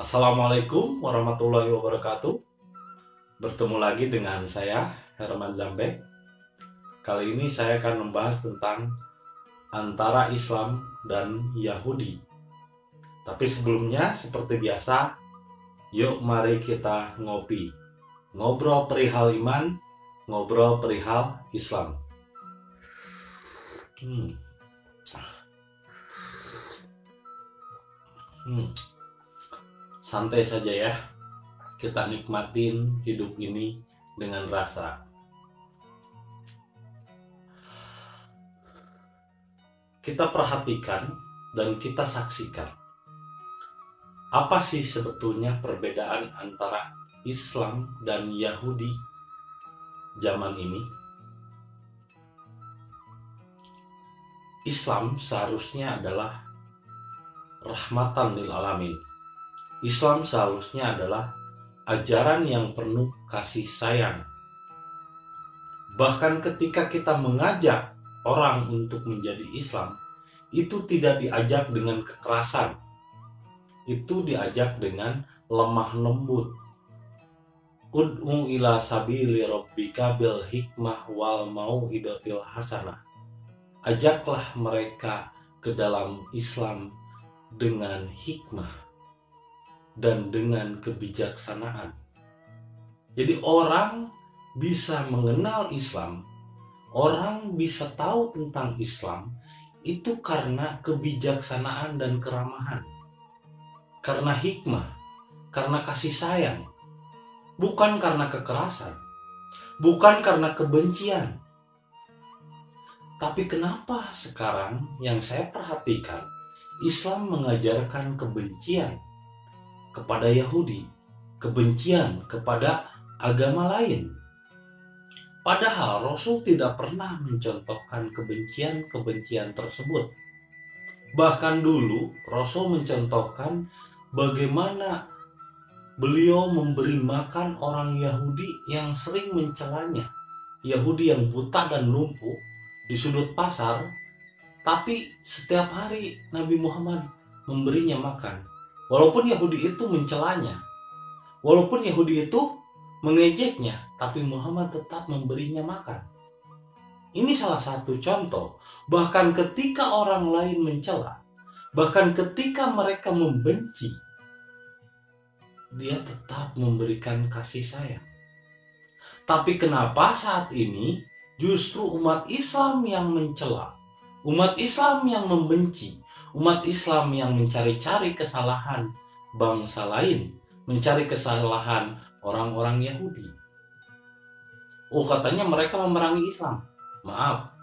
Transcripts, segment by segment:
Assalamualaikum warahmatullahi wabarakatuh. Bertemu lagi dengan saya, Herman Zambek. Kali ini saya akan membahas tentang antara Islam dan Yahudi. Tapi sebelumnya, seperti biasa, yuk mari kita ngopi. Ngobrol perihal iman, ngobrol perihal Islam. Santai saja ya, kita nikmatin hidup ini dengan rasa. Kita perhatikan dan kita saksikan, apa sih sebetulnya perbedaan antara Islam dan Yahudi zaman ini? Islam seharusnya adalah rahmatan lil alamin. Islam seharusnya adalah ajaran yang penuh kasih sayang. Bahkan ketika kita mengajak orang untuk menjadi Islam, itu tidak diajak dengan kekerasan. Itu diajak dengan lemah lembut. Ud'u ila sabili rabbika bil hikmah wal mau'idatil hasanah. Ajaklah mereka ke dalam Islam dengan hikmah dan dengan kebijaksanaan. Jadi orang bisa mengenal Islam, orang bisa tahu tentang Islam itu karena kebijaksanaan dan keramahan, karena hikmah, karena kasih sayang, bukan karena kekerasan, bukan karena kebencian. Tapi kenapa sekarang yang saya perhatikan, Islam mengajarkan kebencian kepada Yahudi, kebencian kepada agama lain. Padahal Rasul tidak pernah mencontohkan kebencian-kebencian tersebut. Bahkan dulu Rasul mencontohkan bagaimana beliau memberi makan orang Yahudi yang sering mencelanya. Yahudi yang buta dan lumpuh di sudut pasar, tapi setiap hari Nabi Muhammad memberinya makan. Walaupun Yahudi itu mencelanya, walaupun Yahudi itu mengejeknya, tapi Muhammad tetap memberinya makan. Ini salah satu contoh. Bahkan ketika orang lain mencela, bahkan ketika mereka membenci, dia tetap memberikan kasih sayang. Tapi kenapa saat ini justru umat Islam yang mencela, umat Islam yang membenci, umat Islam yang mencari-cari kesalahan bangsa lain, mencari kesalahan orang-orang Yahudi? Oh, katanya mereka memerangi Islam. Maaf,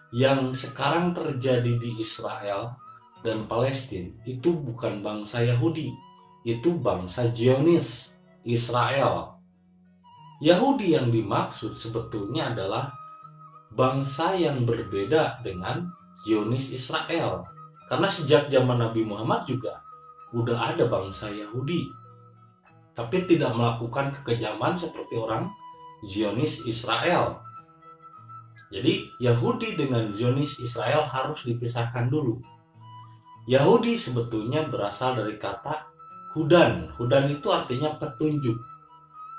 yang sekarang terjadi di Israel dan Palestina itu bukan bangsa Yahudi, itu bangsa Zionis, Israel. Yahudi yang dimaksud sebetulnya adalah bangsa yang berbeda dengan Zionis Israel. Karena sejak zaman Nabi Muhammad juga udah ada bangsa Yahudi, tapi tidak melakukan kekejaman seperti orang Zionis Israel. Jadi Yahudi dengan Zionis Israel harus dipisahkan dulu. Yahudi sebetulnya berasal dari kata hudan. Hudan itu artinya petunjuk.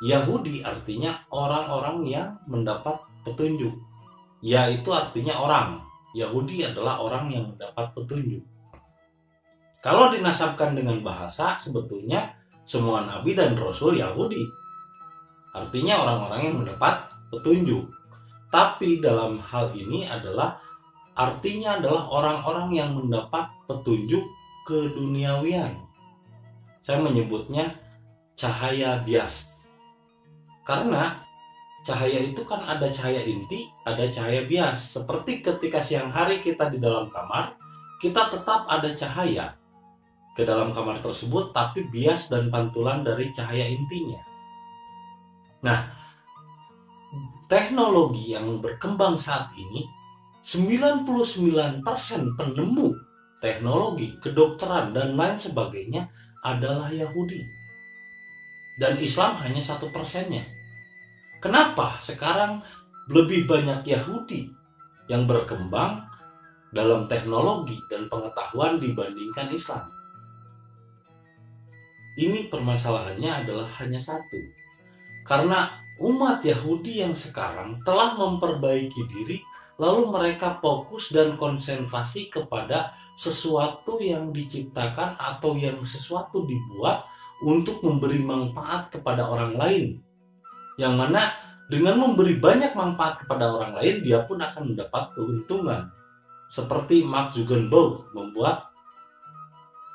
Yahudi artinya orang-orang yang mendapat petunjuk. Ya, itu artinya orang. Yahudi adalah orang yang mendapat petunjuk. Kalau dinasabkan dengan bahasa, sebetulnya semua nabi dan rasul Yahudi. Artinya orang-orang yang mendapat petunjuk. Tapi dalam hal ini artinya adalah orang-orang yang mendapat petunjuk keduniawian. Saya menyebutnya cahaya bias. Karena cahaya itu kan ada cahaya inti, ada cahaya bias. Seperti ketika siang hari kita di dalam kamar, kita tetap ada cahaya ke dalam kamar tersebut, tapi bias dan pantulan dari cahaya intinya. Nah, teknologi yang berkembang saat ini, 99% penemu teknologi, kedokteran, dan lain sebagainya adalah Yahudi. Dan Islam hanya 1%-nya. Kenapa sekarang lebih banyak Yahudi yang berkembang dalam teknologi dan pengetahuan dibandingkan Islam? ini permasalahannya adalah hanya satu. Karena umat Yahudi yang sekarang telah memperbaiki diri, lalu mereka fokus dan konsentrasi kepada sesuatu yang diciptakan atau yang sesuatu dibuat untuk memberi manfaat kepada orang lain. Yang mana dengan memberi banyak manfaat kepada orang lain, dia pun akan mendapat keuntungan. Seperti Mark Zuckerberg membuat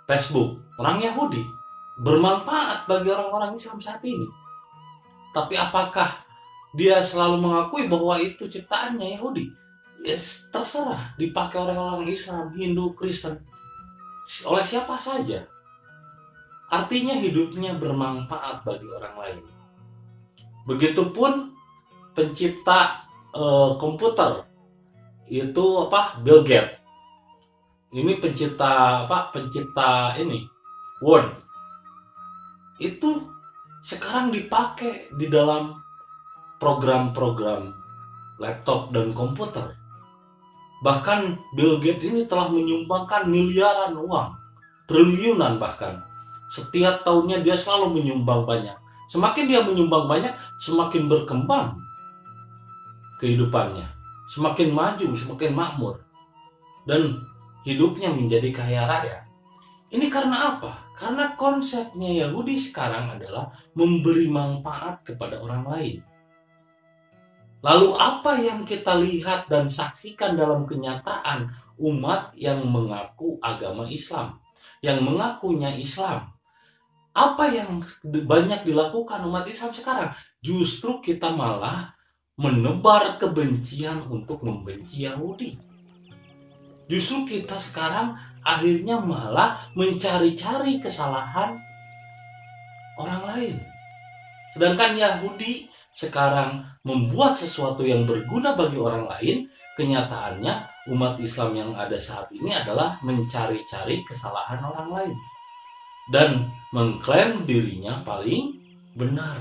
Facebook, orang Yahudi, bermanfaat bagi orang-orang Islam saat ini. Tapi apakah dia selalu mengakui bahwa itu ciptaannya Yahudi? Yes, terserah, dipakai oleh orang Islam, Hindu, Kristen, oleh siapa saja. Artinya hidupnya bermanfaat bagi orang lain. Begitupun pencipta komputer itu Bill Gates. Ini pencipta ini Word. Itu sekarang dipakai di dalam program-program laptop dan komputer. Bahkan Bill Gates ini telah menyumbangkan miliaran uang, triliunan bahkan. Setiap tahunnya dia selalu menyumbang banyak. Semakin dia menyumbang banyak, semakin berkembang kehidupannya. Semakin maju, semakin makmur. Dan hidupnya menjadi kaya raya. Ini karena apa? Karena konsepnya Yahudi sekarang adalah memberi manfaat kepada orang lain. Lalu apa yang kita lihat dan saksikan dalam kenyataan umat yang mengaku agama Islam, yang mengakunya Islam? Apa yang banyak dilakukan umat Islam sekarang? Justru kita malah menebar kebencian untuk membenci Yahudi. Justru kita sekarang akhirnya malah mencari-cari kesalahan orang lain. Sedangkan Yahudi sekarang membuat sesuatu yang berguna bagi orang lain, kenyataannya umat Islam yang ada saat ini adalah mencari-cari kesalahan orang lain dan mengklaim dirinya paling benar.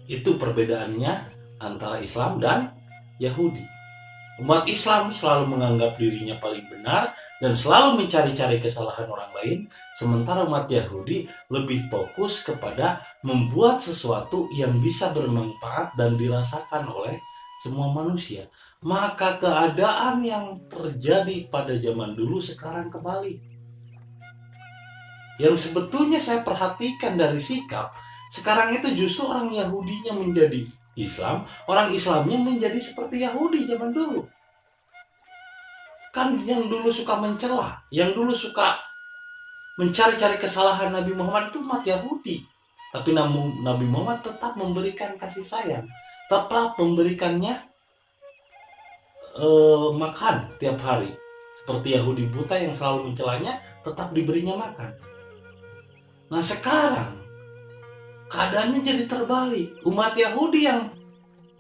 Itu perbedaannya antara Islam dan Yahudi. Umat Islam selalu menganggap dirinya paling benar dan selalu mencari-cari kesalahan orang lain, sementara umat Yahudi lebih fokus kepada membuat sesuatu yang bisa bermanfaat dan dirasakan oleh semua manusia. Maka keadaan yang terjadi pada zaman dulu sekarang kembali. Yang sebetulnya saya perhatikan dari sikap, sekarang itu justru orang Yahudinya menjadi Islam, orang Islamnya menjadi seperti Yahudi zaman dulu. Kan yang dulu suka mencela, yang dulu suka mencari-cari kesalahan Nabi Muhammad itu umat Yahudi. Tapi Nabi Muhammad tetap memberikan kasih sayang, tetap memberikannya makan tiap hari. Seperti Yahudi buta yang selalu mencelanya, tetap diberinya makan. Nah sekarang keadaannya jadi terbalik. Umat Yahudi yang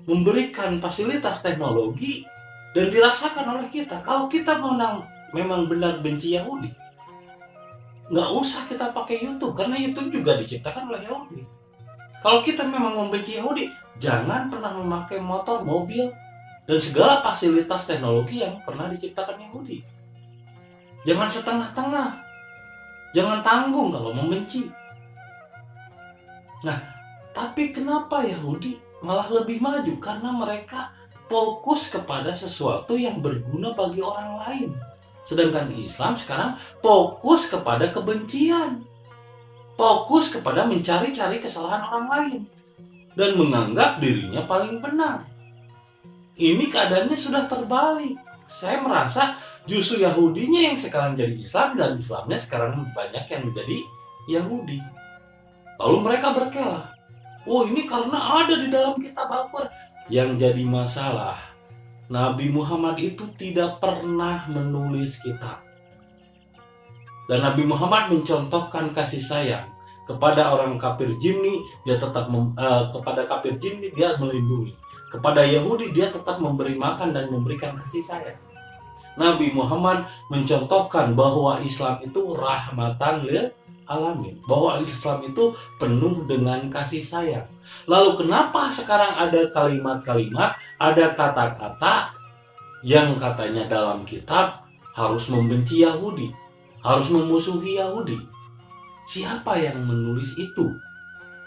memberikan fasilitas teknologi dan dirasakan oleh kita. Kalau kita memang benar benci Yahudi, nggak usah kita pakai YouTube, karena YouTube juga diciptakan oleh Yahudi. Kalau kita memang membenci Yahudi, jangan pernah memakai motor, mobil, dan segala fasilitas teknologi yang pernah diciptakan Yahudi. Jangan setengah-tengah. Jangan tanggung kalau membenci. Nah, tapi kenapa Yahudi malah lebih maju? Karena mereka fokus kepada sesuatu yang berguna bagi orang lain. Sedangkan Islam sekarang fokus kepada kebencian. Fokus kepada mencari-cari kesalahan orang lain. Dan menganggap dirinya paling benar. Ini keadaannya sudah terbalik. Saya merasa justru Yahudinya yang sekarang jadi Islam dan Islamnya sekarang banyak yang menjadi Yahudi. Lalu mereka berkela, oh ini karena ada di dalam kitab Al-Quran. Yang jadi masalah, Nabi Muhammad itu tidak pernah menulis kitab. Dan Nabi Muhammad mencontohkan kasih sayang kepada orang kafir Jimni, dia tetap kepada kafir Jimni dia melindungi. Kepada Yahudi dia tetap memberi makan dan memberikan kasih sayang. Nabi Muhammad mencontohkan bahwa Islam itu rahmatan lil alamin, bahwa Islam itu penuh dengan kasih sayang. Lalu kenapa sekarang ada kalimat-kalimat, ada kata-kata yang katanya dalam kitab harus membenci Yahudi, harus memusuhi Yahudi? siapa yang menulis itu?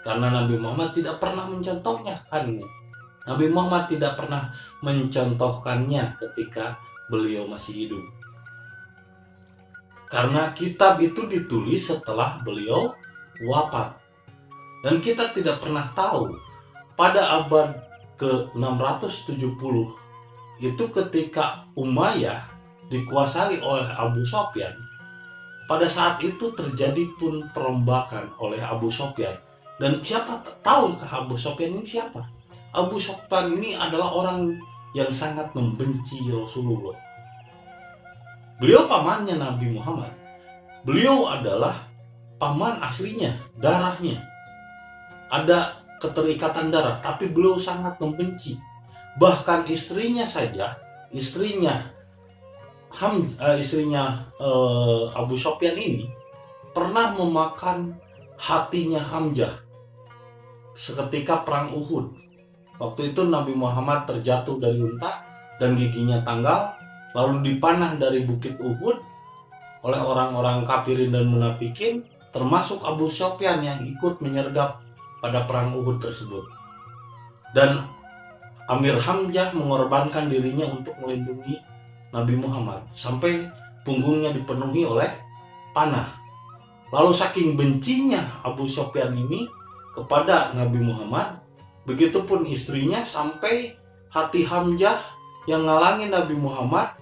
Karena Nabi Muhammad tidak pernah mencontohkannya. Nabi Muhammad tidak pernah mencontohkannya ketika beliau masih hidup. Karena kitab itu ditulis setelah beliau wafat. Dan kita tidak pernah tahu pada abad ke-670 itu ketika Umayyah dikuasai oleh Abu Sofyan. Pada saat itu terjadi pun perombakan oleh Abu Sofyan. Dan siapa tahu Abu Sofyan ini siapa? Abu Sofyan ini adalah orang yang sangat membenci Rasulullah. Beliau pamannya Nabi Muhammad. Beliau adalah paman aslinya, darahnya. Ada keterikatan darah, tapi beliau sangat membenci. Bahkan istrinya saja, istrinya Abu Sofyan ini pernah memakan hatinya Hamzah seketika perang Uhud. Waktu itu Nabi Muhammad terjatuh dari unta dan giginya tanggal, lalu dipanah dari bukit Uhud oleh orang-orang kafirin dan munafikin, termasuk Abu Sofyan yang ikut menyergap pada perang Uhud tersebut. Dan Amir Hamzah mengorbankan dirinya untuk melindungi Nabi Muhammad sampai punggungnya dipenuhi oleh panah. Lalu saking bencinya Abu Sofyan ini kepada Nabi Muhammad, begitupun istrinya, sampai hati Hamzah yang ngalangi Nabi Muhammad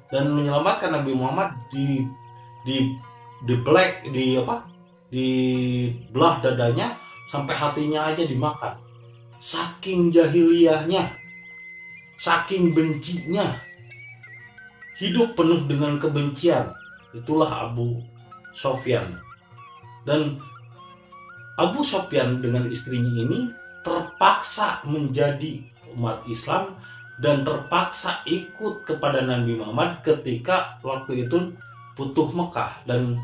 dan menyelamatkan Nabi Muhammad dibelah dadanya sampai hatinya aja dimakan. Saking jahiliyahnya, saking bencinya, hidup penuh dengan kebencian. Itulah Abu Sofyan. Dan Abu Sofyan dengan istrinya ini terpaksa menjadi umat Islam dan terpaksa ikut kepada Nabi Muhammad ketika waktu itu Futuh Mekah, dan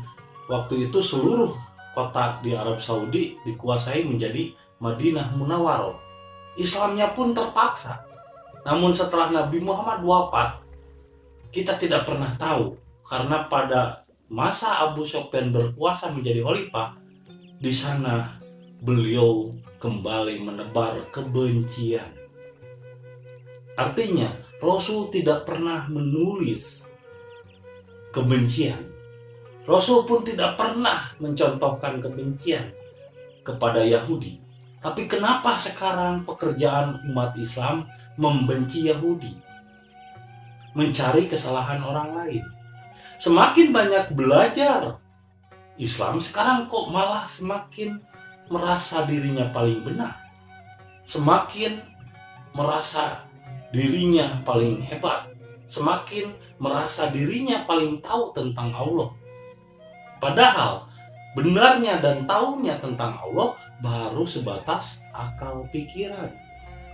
waktu itu seluruh kota di Arab Saudi dikuasai menjadi Madinah Munawwaroh. Islamnya pun terpaksa. Namun setelah Nabi Muhammad wafat, kita tidak pernah tahu, karena pada masa Abu Sofyan berkuasa menjadi khalifah, di sana beliau kembali menebar kebencian. Artinya, Rasul tidak pernah menulis kebencian. Rasul pun tidak pernah mencontohkan kebencian kepada Yahudi. Tapi kenapa sekarang pekerjaan umat Islam membenci Yahudi? Mencari kesalahan orang lain. Semakin banyak belajar Islam, sekarang kok malah semakin merasa dirinya paling benar. Semakin merasa dirinya paling hebat. Semakin merasa dirinya paling tahu tentang Allah. Padahal benarnya dan tahunya tentang Allah baru sebatas akal pikiran,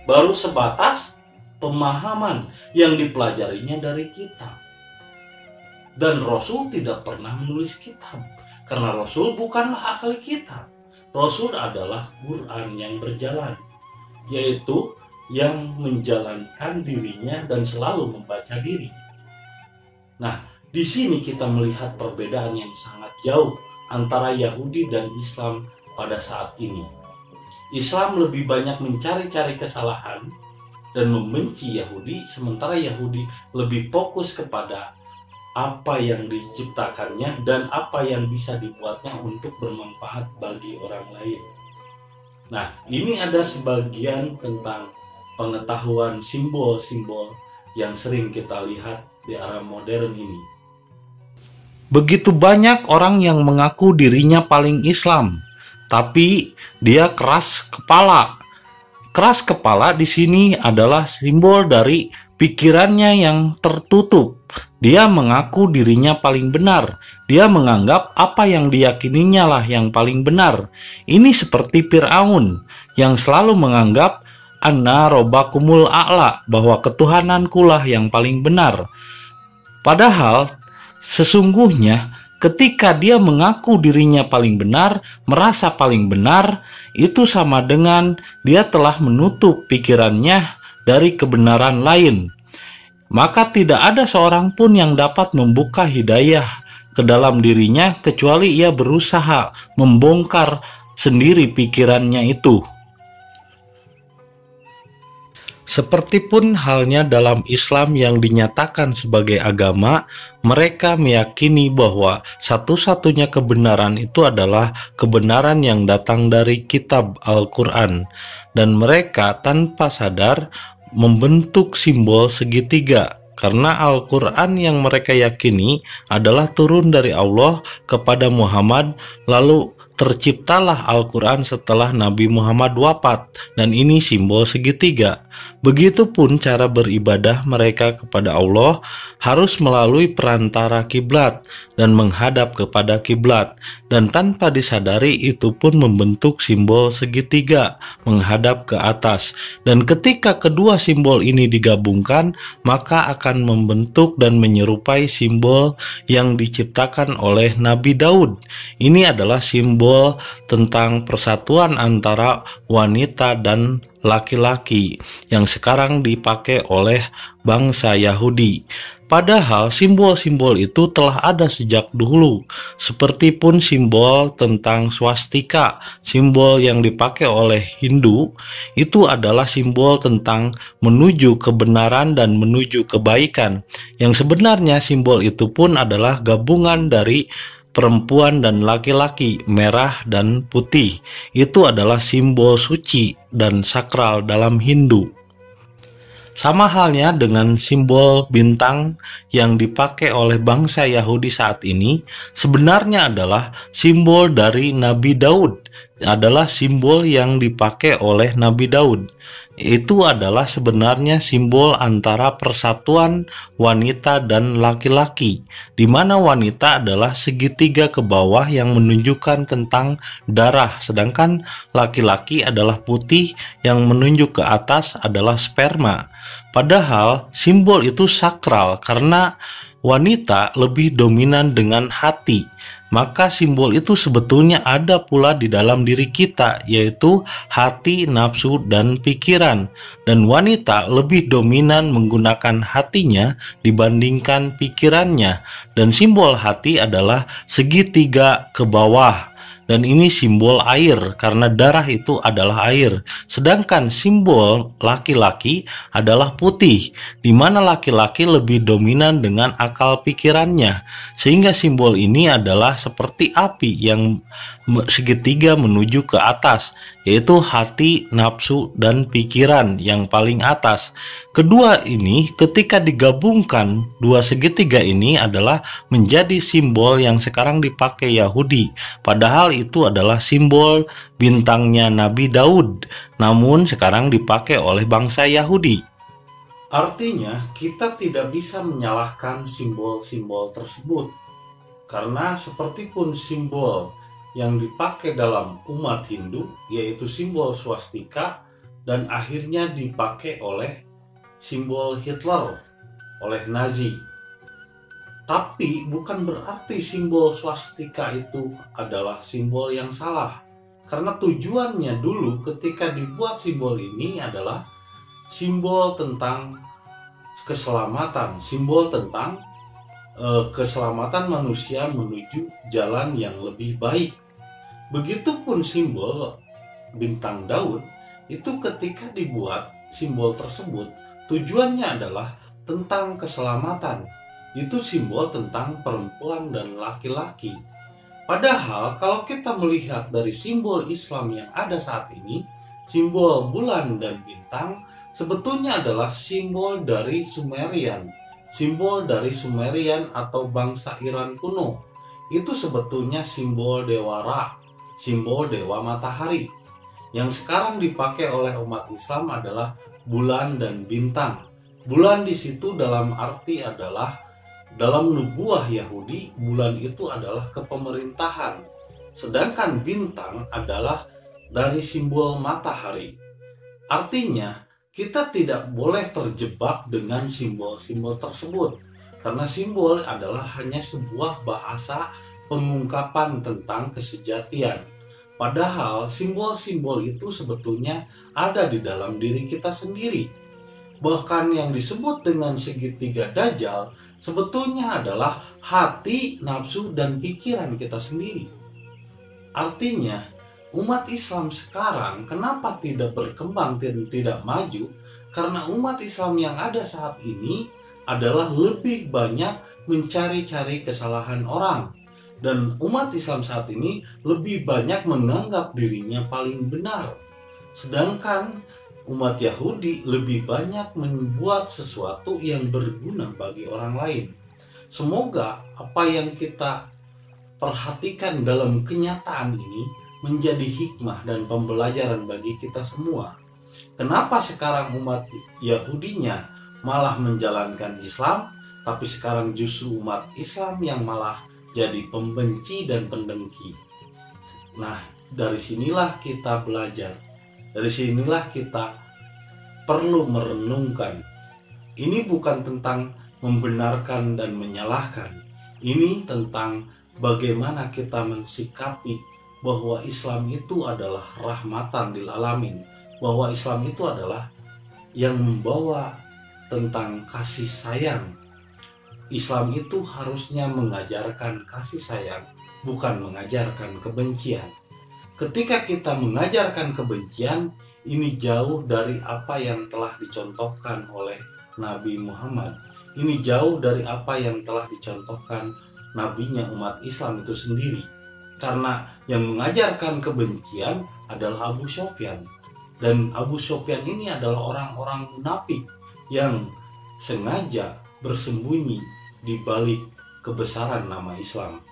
baru sebatas pemahaman yang dipelajarinya dari kitab. Dan Rasul tidak pernah menulis kitab, karena Rasul bukanlah ahli kitab. Rasul adalah Quran yang berjalan, yaitu yang menjalankan dirinya dan selalu membaca diri. Nah, di sini kita melihat perbedaan yang sangat jauh antara Yahudi dan Islam pada saat ini. Islam lebih banyak mencari-cari kesalahan dan membenci Yahudi, sementara Yahudi lebih fokus kepada apa yang diciptakannya dan apa yang bisa dibuatnya untuk bermanfaat bagi orang lain. Nah, ini ada sebagian tentang pengetahuan simbol-simbol yang sering kita lihat di era modern ini. Begitu banyak orang yang mengaku dirinya paling Islam, tapi dia keras kepala. Keras kepala di sini adalah simbol dari pikirannya yang tertutup. Dia mengaku dirinya paling benar. Dia menganggap apa yang diyakininya lah yang paling benar. Ini seperti Fir'aun yang selalu menganggap Anna robbakumul a'la, bahwa ketuhananku lah yang paling benar. Padahal sesungguhnya ketika dia mengaku dirinya paling benar, merasa paling benar, itu sama dengan dia telah menutup pikirannya dari kebenaran lain. Maka tidak ada seorang pun yang dapat membuka hidayah ke dalam dirinya kecuali ia berusaha membongkar sendiri pikirannya itu. Sepertipun halnya dalam Islam yang dinyatakan sebagai agama, mereka meyakini bahwa satu-satunya kebenaran itu adalah kebenaran yang datang dari kitab Al-Quran, dan mereka tanpa sadar membentuk simbol segitiga karena Al-Quran yang mereka yakini adalah turun dari Allah kepada Muhammad, lalu terciptalah Al-Quran setelah Nabi Muhammad wafat, dan ini simbol segitiga. Begitupun cara beribadah mereka kepada Allah harus melalui perantara kiblat dan menghadap kepada kiblat, dan tanpa disadari itu pun membentuk simbol segitiga menghadap ke atas, dan ketika kedua simbol ini digabungkan maka akan membentuk dan menyerupai simbol yang diciptakan oleh Nabi Daud. Ini adalah simbol tentang persatuan antara wanita dan laki-laki yang sekarang dipakai oleh bangsa Yahudi. Padahal simbol-simbol itu telah ada sejak dulu, seperti pun simbol tentang swastika, simbol yang dipakai oleh Hindu, itu adalah simbol tentang menuju kebenaran dan menuju kebaikan, yang sebenarnya simbol itu pun adalah gabungan dari perempuan dan laki-laki, merah dan putih. Itu adalah simbol suci dan sakral dalam Hindu. Sama halnya dengan simbol bintang yang dipakai oleh bangsa Yahudi saat ini, sebenarnya adalah simbol dari Nabi Daud, adalah simbol yang dipakai oleh Nabi Daud. Itu adalah sebenarnya simbol antara persatuan wanita dan laki-laki, di mana wanita adalah segitiga ke bawah yang menunjukkan tentang darah, sedangkan laki-laki adalah putih yang menunjuk ke atas adalah sperma. Padahal simbol itu sakral karena wanita lebih dominan dengan hati. Maka simbol itu sebetulnya ada pula di dalam diri kita, yaitu hati, nafsu, dan pikiran. Dan wanita lebih dominan menggunakan hatinya dibandingkan pikirannya. Dan simbol hati adalah segitiga ke bawah. Dan ini simbol air karena darah itu adalah air. Sedangkan simbol laki-laki adalah putih, di mana laki-laki lebih dominan dengan akal pikirannya. Sehingga simbol ini adalah seperti api yang segitiga menuju ke atas, yaitu hati, nafsu, dan pikiran yang paling atas. Kedua ini ketika digabungkan, dua segitiga ini adalah menjadi simbol yang sekarang dipakai Yahudi. Padahal itu adalah simbol bintangnya Nabi Daud, namun sekarang dipakai oleh bangsa Yahudi. Artinya kita tidak bisa menyalahkan simbol-simbol tersebut, karena sepertipun simbol yang dipakai dalam umat Hindu, yaitu simbol swastika, dan akhirnya dipakai oleh simbol Hitler, oleh Nazi. Tapi bukan berarti simbol swastika itu adalah simbol yang salah, karena tujuannya dulu ketika dibuat simbol ini adalah simbol tentang keselamatan, simbol tentang keselamatan manusia menuju jalan yang lebih baik. Begitupun simbol bintang Daud itu ketika dibuat simbol tersebut tujuannya adalah tentang keselamatan. Itu simbol tentang perempuan dan laki-laki. Padahal kalau kita melihat dari simbol Islam yang ada saat ini, simbol bulan dan bintang sebetulnya adalah simbol dari Sumerian. Simbol dari Sumerian atau bangsa Iran kuno. Itu sebetulnya simbol dewa Ra, simbol dewa matahari. Yang sekarang dipakai oleh umat Islam adalah bulan dan bintang. Bulan di situ dalam arti adalah dalam nubuah Yahudi, bulan itu adalah kepemerintahan. Sedangkan bintang adalah dari simbol matahari. Artinya kita tidak boleh terjebak dengan simbol-simbol tersebut, karena simbol adalah hanya sebuah bahasa pengungkapan tentang kesejatian. Padahal simbol-simbol itu sebetulnya ada di dalam diri kita sendiri. Bahkan yang disebut dengan segitiga Dajjal sebetulnya adalah hati, nafsu, dan pikiran kita sendiri. Artinya, umat Islam sekarang kenapa tidak berkembang dan tidak maju? Karena umat Islam yang ada saat ini adalah lebih banyak mencari-cari kesalahan orang. Dan umat Islam saat ini lebih banyak menganggap dirinya paling benar. Sedangkan umat Yahudi lebih banyak membuat sesuatu yang berguna bagi orang lain. Semoga apa yang kita perhatikan dalam kenyataan ini menjadi hikmah dan pembelajaran bagi kita semua. Kenapa sekarang umat Yahudinya malah menjalankan Islam, tapi sekarang justru umat Islam yang malah jadi pembenci dan pendengki. Nah, dari sinilah kita belajar. Dari sinilah kita perlu merenungkan. Ini bukan tentang membenarkan dan menyalahkan. Ini tentang bagaimana kita mensikapi bahwa Islam itu adalah rahmatan lil alamin. Bahwa Islam itu adalah yang membawa tentang kasih sayang. Islam itu harusnya mengajarkan kasih sayang, bukan mengajarkan kebencian. Ketika kita mengajarkan kebencian, ini jauh dari apa yang telah dicontohkan oleh Nabi Muhammad. Ini jauh dari apa yang telah dicontohkan nabinya umat Islam itu sendiri. Karena yang mengajarkan kebencian adalah Abu Sufyan. Dan Abu Sufyan ini adalah orang-orang munafik yang sengaja bersembunyi di balik kebesaran nama Islam.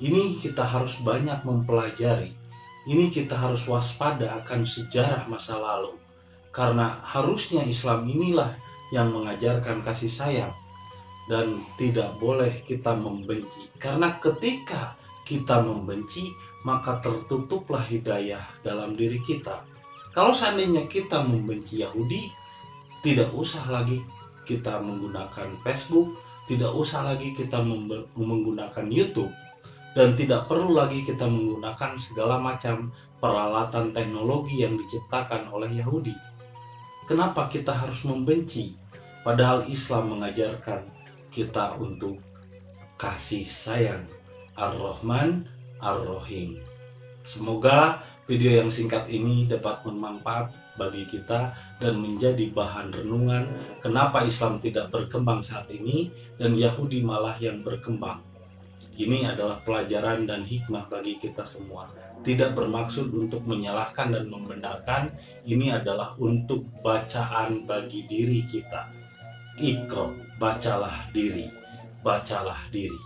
Ini kita harus banyak mempelajari. Ini kita harus waspada akan sejarah masa lalu. Karena harusnya Islam inilah yang mengajarkan kasih sayang. Dan tidak boleh kita membenci. Karena ketika kita membenci, maka tertutuplah hidayah dalam diri kita. Kalau seandainya kita membenci Yahudi, tidak usah lagi kita menggunakan Facebook, tidak usah lagi kita menggunakan YouTube, dan tidak perlu lagi kita menggunakan segala macam peralatan teknologi yang diciptakan oleh Yahudi. Kenapa kita harus membenci? Padahal Islam mengajarkan kita untuk kasih sayang. Ar-Rahman, Ar-Rahim. Semoga video yang singkat ini dapat bermanfaat bagi kita dan menjadi bahan renungan kenapa Islam tidak berkembang saat ini dan Yahudi malah yang berkembang. Ini adalah pelajaran dan hikmah bagi kita semua. Tidak bermaksud untuk menyalahkan dan membenarkan, ini adalah untuk bacaan bagi diri kita. Iqra, bacalah diri, bacalah diri.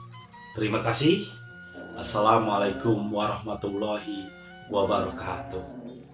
Terima kasih. Assalamualaikum warahmatullahi wabarakatuh.